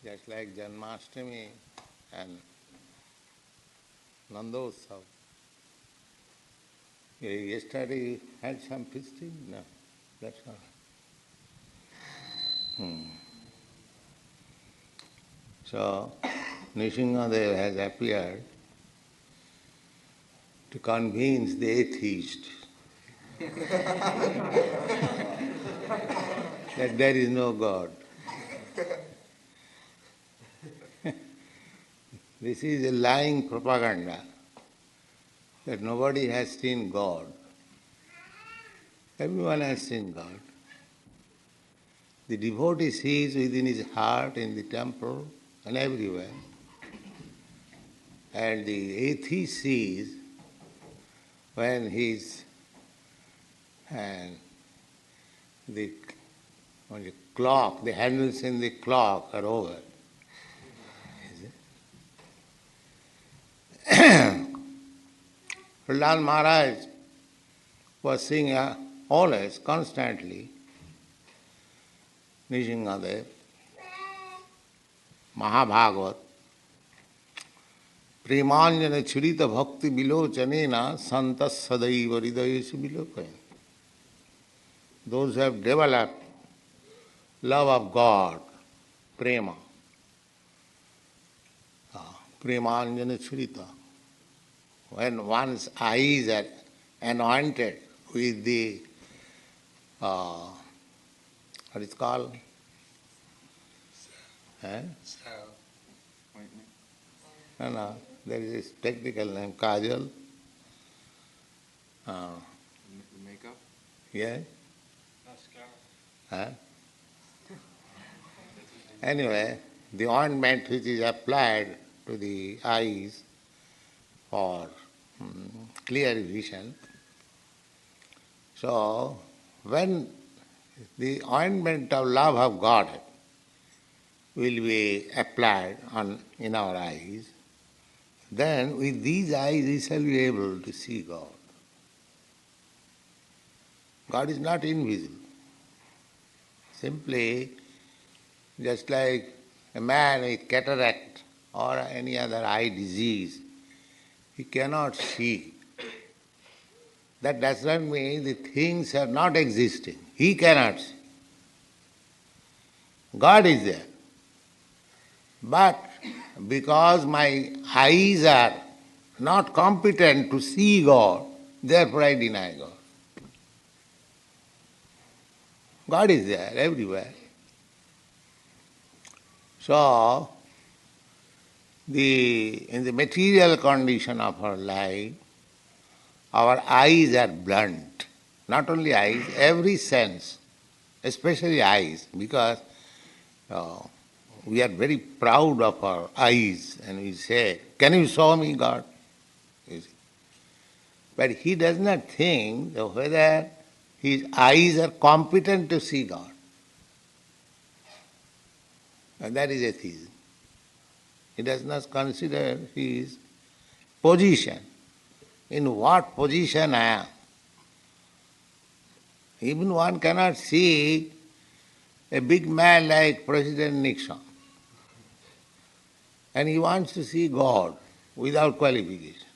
just like Janmashtami and Nandotsav. Yesterday you had some feasting? No, that's all. So, Nṛsiṁhadeva has appeared to convince the atheist that there is no God. This is a lying propaganda that nobody has seen God. Everyone has seen God. The devotee sees within his heart, in the temple, and everywhere. And the atheist sees when his the clock, the handles in the clock are over. Prahlāda Mahārāja was seeing always, constantly, Nṛsiṁhadeva, Mahabhāgavad, Premanjana churita bhakti vilochanena santas sadaiva hridayesu vilokayan. Those who have developed love of God, prema, premanjana churita. When one's eyes are anointed with the, what is called? No, there is a technical name, kajal. Makeup? Yeah. Mascara. Anyway, the ointment which is applied to the eyes for clear vision. So, when the ointment of love of God will be applied in our eyes, then with these eyes we shall be able to see God. God is not invisible. Simply, just like a man with cataract or any other eye disease, he cannot see. That does not mean the things are not existing. He cannot see. God is there. But because my eyes are not competent to see God, therefore I deny God. God is there everywhere. So, in the material condition of our life, our eyes are blunt. Not only eyes, every sense, especially eyes, because we are very proud of our eyes and we say, "Can you show me God?" You see. But he does not think whether his eyes are competent to see God. And that is atheism. He does not consider his position. In what position I am? Even one cannot see a big man like President Nixon. And he wants to see God without qualification.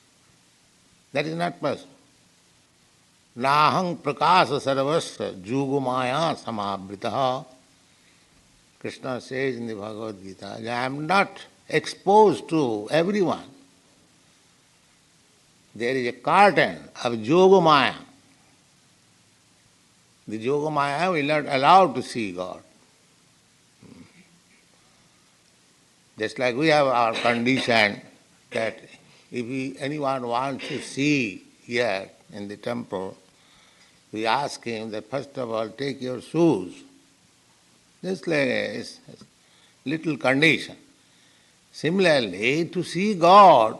That is not possible. Nahang prakasa sarvasya jugumaya samabritaha. Krishna says in the Bhagavad Gita, I am not exposed to everyone. There is a curtain of Yogamaya. The Yogamaya will not allow to see God. Just like we have our condition that if anyone wants to see here in the temple, we ask him that first of all take your shoes. Just like a little condition. Similarly, to see God,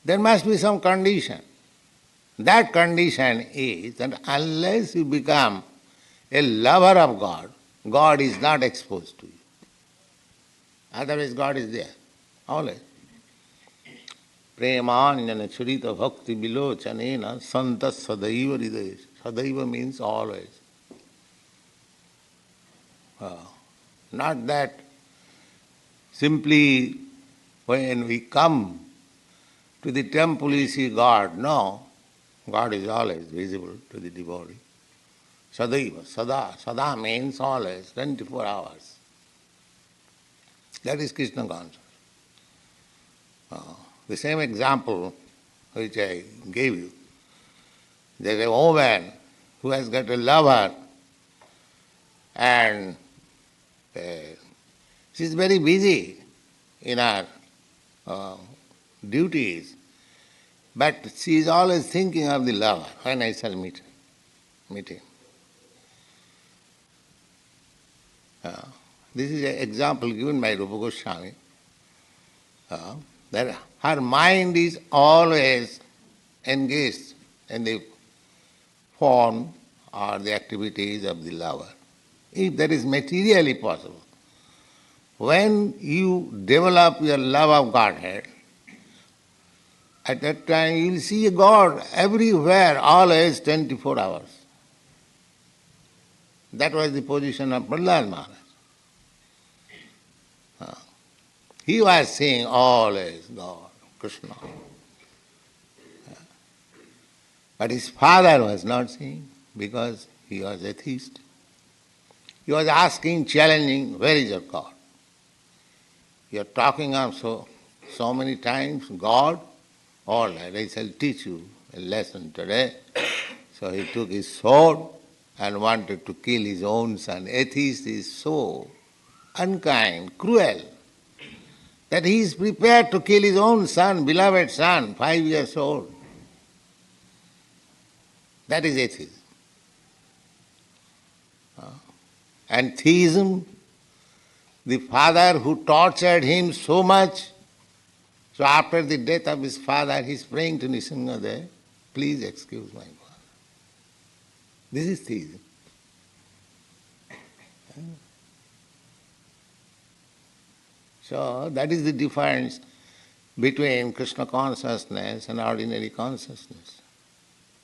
there must be some condition. That condition is that unless you become a lover of God, God is not exposed to you. Otherwise God is there, always. Premanjana churita bhakti vilochanena santas sadaiva hridayesu. Sadaiva means always. Not that simply when we come to the temple we see God. No, God is always visible to the devotee. Sadaiva, sada. Sada means always, 24 hours. That is Krishna consciousness. The same example which I gave you. There is a woman who has got a lover and she is very busy in her duties, but she is always thinking of the lover, when I shall meet him. This is an example given by Rupa Goswami, that her mind is always engaged in the form or the activities of the lover. If that is materially possible, when you develop your love of Godhead, at that time you will see a God everywhere, always 24 hours. That was the position of Prahlāda Mahārāja. He was seeing always God, Krishna. But his father was not seeing because he was atheist. He was asking, challenging, where is your God? You are talking of so many times, God, all right, I shall teach you a lesson today. So he took his sword and wanted to kill his own son. Atheist is so unkind, cruel, that he is prepared to kill his own son, beloved son, 5 years old. That is atheism. And theism, the father who tortured him so much, so after the death of his father, he is praying to Nṛsiṁhadeva, please excuse my father. This is theism. So that is the difference between Krishna consciousness and ordinary consciousness.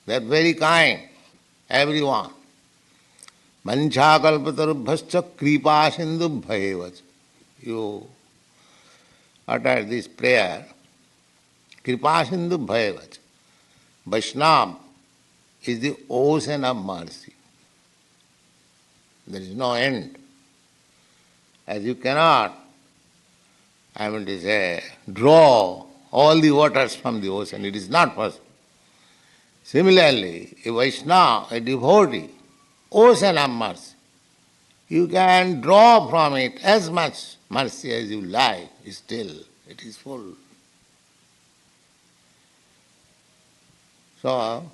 They are very kind, everyone. Manchākalpatarubhascha kripāsindubhayevach. You utter this prayer, kripāsindubhayevach. Vaiṣṇava is the ocean of mercy. There is no end. As you cannot, draw all the waters from the ocean. It is not possible. Similarly, a Vaishnava, a devotee, ocean of mercy. You can draw from it as much mercy as you like, still it is full. So,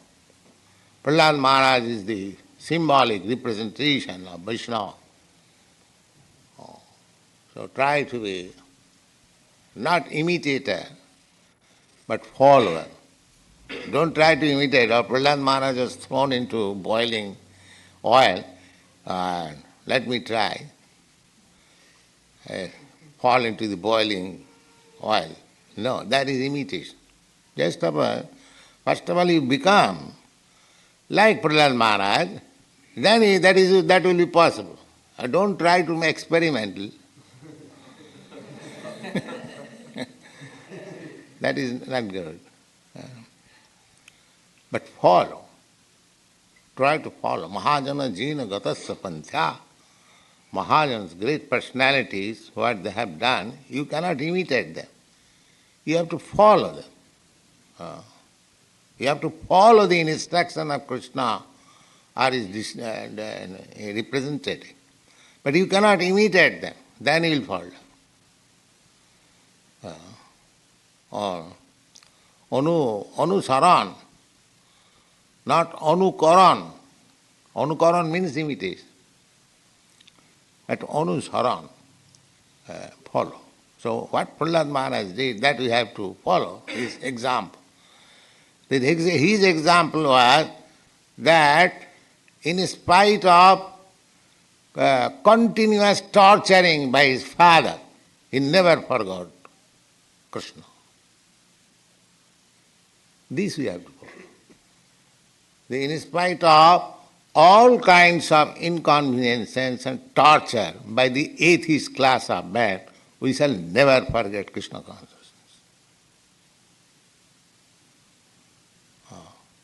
Prahlāda Mahārāja is the symbolic representation of Vaiṣṇava. So try to be not imitator, but follower. Don't try to imitate. Or Prahlāda Mahārāja was thrown into boiling oil, and let me try. Fall into the boiling oil. No, that is imitation. First of all you become like Prahlāda Mahārāja, then that will be possible. Don't try to make experimental. That is not good. But follow. Try to follow. Mahājano yena gataḥ panthāḥ. Mahājanos, great personalities, what they have done, you cannot imitate them. You have to follow them. You have to follow the instruction of Krishna or his representative. But you cannot imitate them. Then you will fall. Anusaran, not anukaran. Anukaran means imitation. But anusaran, follow. So what Prahlāda Mahārāja did, that we have to follow, his example. His example was that in spite of continuous torturing by his father, he never forgot Krishna. This we have to follow. In spite of all kinds of inconveniences and torture by the atheist class of man, we shall never forget Krishna consciousness.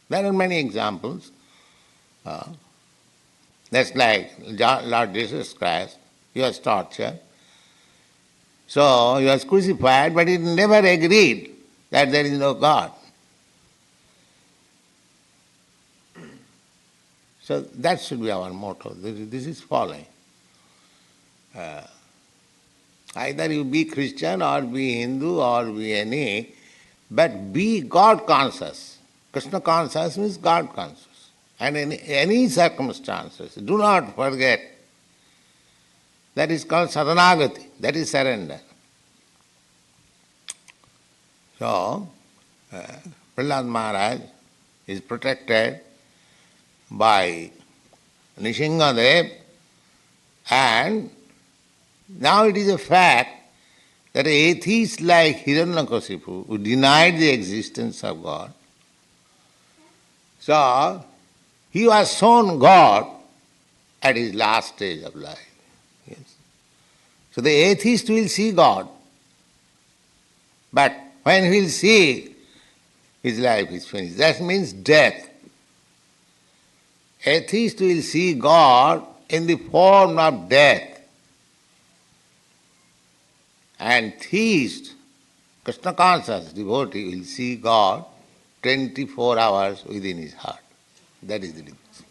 There are many examples. That's like Lord Jesus Christ, he was tortured. So he was crucified, but he never agreed that there is no God. So that should be our motto. This is following. Either you be Christian or be Hindu or be any, but be God conscious. Krishna conscious means God conscious. And in any circumstances, do not forget. That is called saranagati, that is surrender. So, Prahlāda Mahārāja is protected by Nṛsiṁhadeva, and now it is a fact that atheists like Hiranyakasipu, who denied the existence of God, so he was shown God at his last stage of life. Yes. So the atheist will see God, but when he will see, his life is finished. That means death. Atheist will see God in the form of death. And theist, Krishna conscious devotee will see God 24 hours within his heart. That is the difference.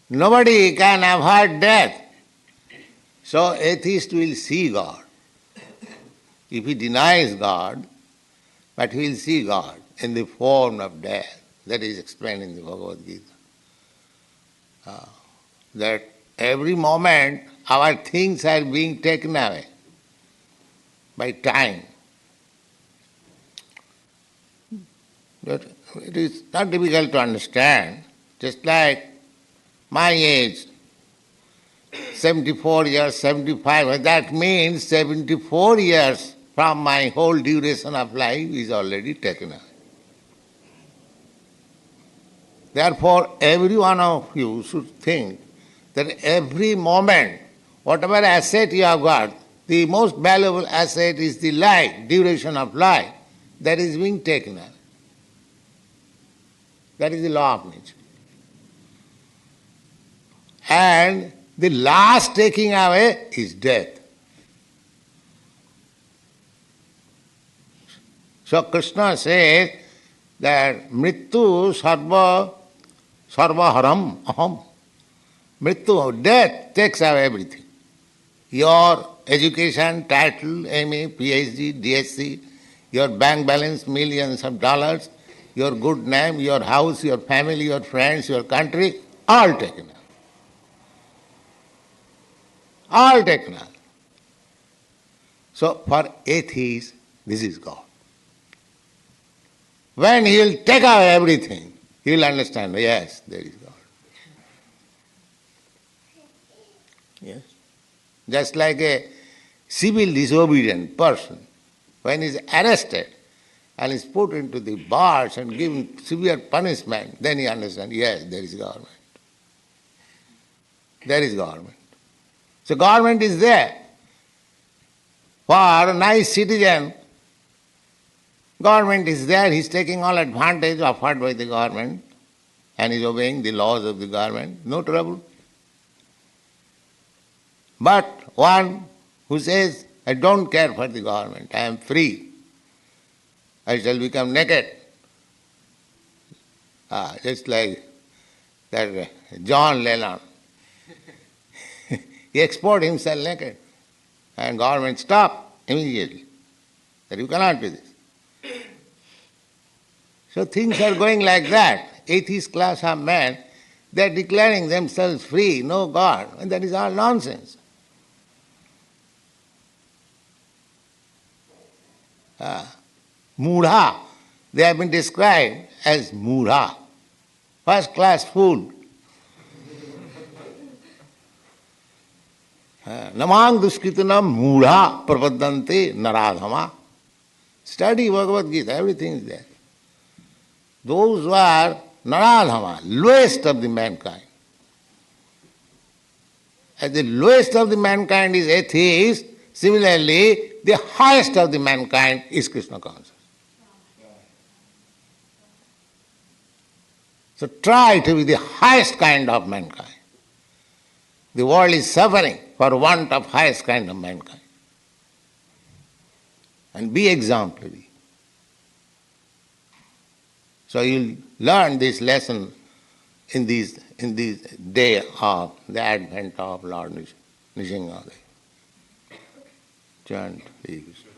Nobody can avoid death. So atheist will see God. If he denies God, but he will see God in the form of death. That is explained in the Bhagavad Gita. That every moment our things are being taken away by time. But it is not difficult to understand. Just like my age, 74 years, 75, that means 74 years from my whole duration of life is already taken away. Therefore, every one of you should think that every moment, whatever asset you have got, the most valuable asset is the life, duration of life, that is being taken away. That is the law of nature. And the last taking away is death. So Krishna says that mrityu sarvaharam aham. Mrityu, death takes away everything. Your education, title, MA, PhD, DSc, your bank balance, millions of dollars, your good name, your house, your family, your friends, your country, all taken away. All taken away. So for atheists, this is God. When he will take away everything, he will understand, yes, there is God. Yes. Just like a civil disobedient person, when he is arrested and is put into the bars and given severe punishment, then he understands, yes, there is government. There is government. So government is there. For a nice citizen, government is there, he is taking all advantage offered by the government and is obeying the laws of the government, no trouble. But one who says, I don't care for the government, I am free, I shall become naked. Just like that John Lennon. He exported himself naked. And government stopped immediately. That you cannot do this. So things are going like that. Atheist class of men, they are declaring themselves free, no God. And that is all nonsense. Mudha, they have been described as Mudha, first class fool. Namang duskritanam Mudha prapadante naradhama. Study Bhagavad Gita, everything is there. Those who are naradhama, lowest of the mankind. As the lowest of the mankind is atheist, similarly, the highest of the mankind is Krishna conscious. So try to be the highest kind of mankind. The world is suffering for want of highest kind of mankind. And be exemplary. So you'll learn this lesson in this day of the advent of Lord Nṛsiṁhadeva. Chant Hare Krishna.